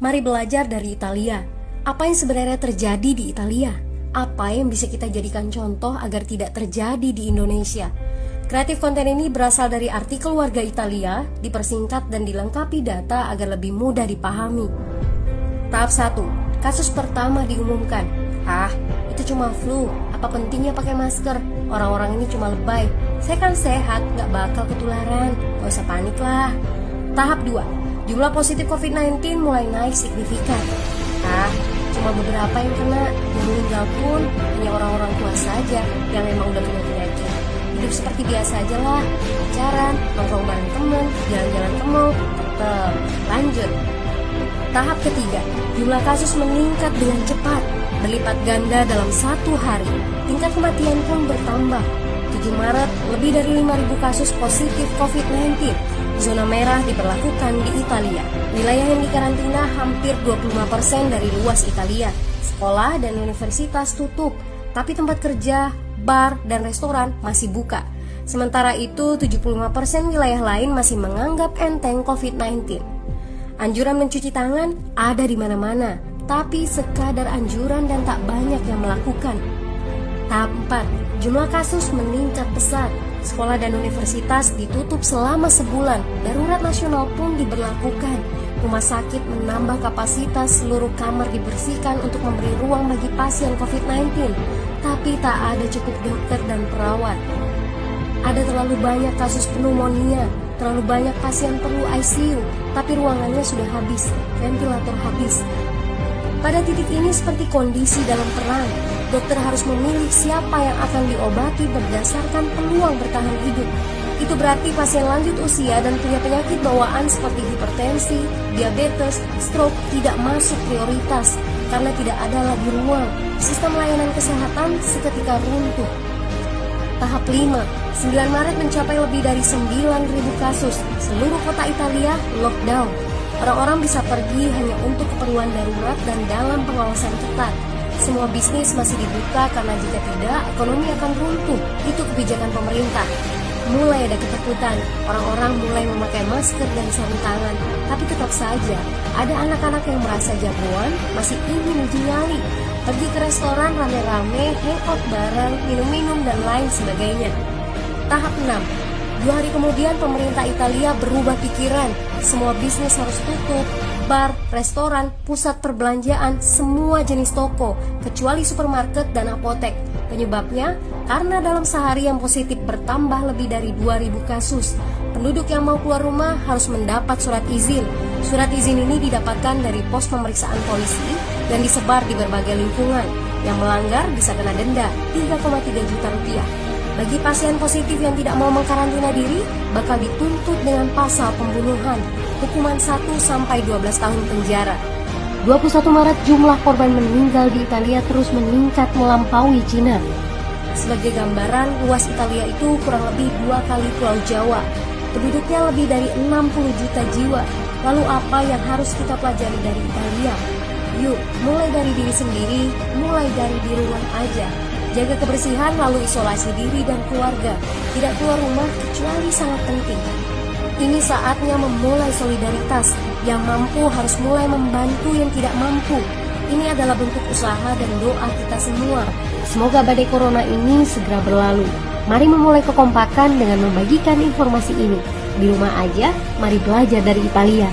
Mari belajar dari Italia. Apa yang sebenarnya terjadi di Italia? Apa yang bisa kita jadikan contoh agar tidak terjadi di Indonesia? Kreatif konten ini berasal dari artikel Warga Italia, dipersingkat dan dilengkapi data agar lebih mudah dipahami. Tahap 1. Kasus pertama diumumkan. Itu cuma flu. Apa pentingnya pakai masker? Orang-orang ini cuma lebay. Saya kan sehat, gak bakal ketularan. Gak usah panik lah. Tahap 2. Jumlah positif COVID-19 mulai naik signifikan. Cuma beberapa yang kena. Yang meninggal pun hanya orang-orang tua saja yang emang udah punya penyakit. Hidup seperti biasa aja lah. Pacaran, nongkrong bareng temen, jalan-jalan ke mall. Tetep lanjut. Tahap ketiga, jumlah kasus meningkat dengan cepat, berlipat ganda dalam 1 hari. Tingkat kematian pun bertambah. 7 Maret, lebih dari 5.000 kasus positif COVID-19. Zona merah diberlakukan di Italia. Wilayah yang dikarantina hampir 25% dari luas Italia. Sekolah dan universitas tutup, tapi tempat kerja, bar, dan restoran masih buka. Sementara itu, 75% wilayah lain masih menganggap enteng COVID-19. Anjuran mencuci tangan ada di mana-mana, tapi sekadar anjuran dan tak banyak yang melakukan. Tahap 4. Jumlah kasus meningkat pesat. Sekolah dan universitas ditutup selama sebulan. Darurat nasional pun diberlakukan. Rumah sakit menambah kapasitas, seluruh kamar dibersihkan untuk memberi ruang bagi pasien COVID-19. Tapi tak ada cukup dokter dan perawat. Ada terlalu banyak kasus pneumonia, terlalu banyak pasien perlu ICU, tapi ruangannya sudah habis, ventilator habis. Pada titik ini seperti kondisi dalam perang. Dokter harus memilih siapa yang akan diobati berdasarkan peluang bertahan hidup. Itu berarti pasien lanjut usia dan punya penyakit bawaan seperti hipertensi, diabetes, stroke tidak masuk prioritas karena tidak ada lagi ruang. Sistem layanan kesehatan seketika runtuh. Tahap 5. 9 Maret mencapai lebih dari 9.000 kasus. Seluruh kota Italia lockdown. Orang-orang bisa pergi hanya untuk keperluan darurat dan dalam pengawasan ketat. Semua bisnis masih dibuka karena jika tidak, ekonomi akan runtuh. Itu kebijakan pemerintah. Mulai ada ketakutan, orang-orang mulai memakai masker dan sarung tangan. Tapi tetap saja, ada anak-anak yang merasa jagoan, masih ingin uji nyali. Pergi ke restoran rame-rame, hangout bareng, minum-minum dan lain sebagainya. Tahap 6. 2 hari kemudian pemerintah Italia berubah pikiran. Semua bisnis harus tutup. Bar, restoran, pusat perbelanjaan, semua jenis toko, kecuali supermarket dan apotek. Penyebabnya, karena dalam sehari yang positif bertambah lebih dari 2.000 kasus. Penduduk yang mau keluar rumah harus mendapat surat izin. Surat izin ini didapatkan dari pos pemeriksaan polisi dan disebar di berbagai lingkungan. Yang melanggar bisa kena denda 3,3 juta rupiah. Bagi pasien positif yang tidak mau mengkarantina diri, bakal dituntut dengan pasal pembunuhan, hukuman 1-12 tahun penjara. 21 Maret jumlah korban meninggal di Italia terus meningkat melampaui Cina. Sebagai gambaran, luas Italia itu kurang lebih 2 kali Pulau Jawa. Penduduknya lebih dari 60 juta jiwa. Lalu apa yang harus kita pelajari dari Italia? Yuk, mulai dari diri sendiri, mulai dari di rumah aja. Jaga kebersihan lalu isolasi diri dan keluarga. Tidak keluar rumah kecuali sangat penting. Ini saatnya memulai solidaritas. Yang mampu harus mulai membantu yang tidak mampu. Ini adalah bentuk usaha dan doa kita semua. Semoga badai corona ini segera berlalu. Mari memulai kekompakan dengan membagikan informasi ini. Di rumah aja, mari belajar dari Italia.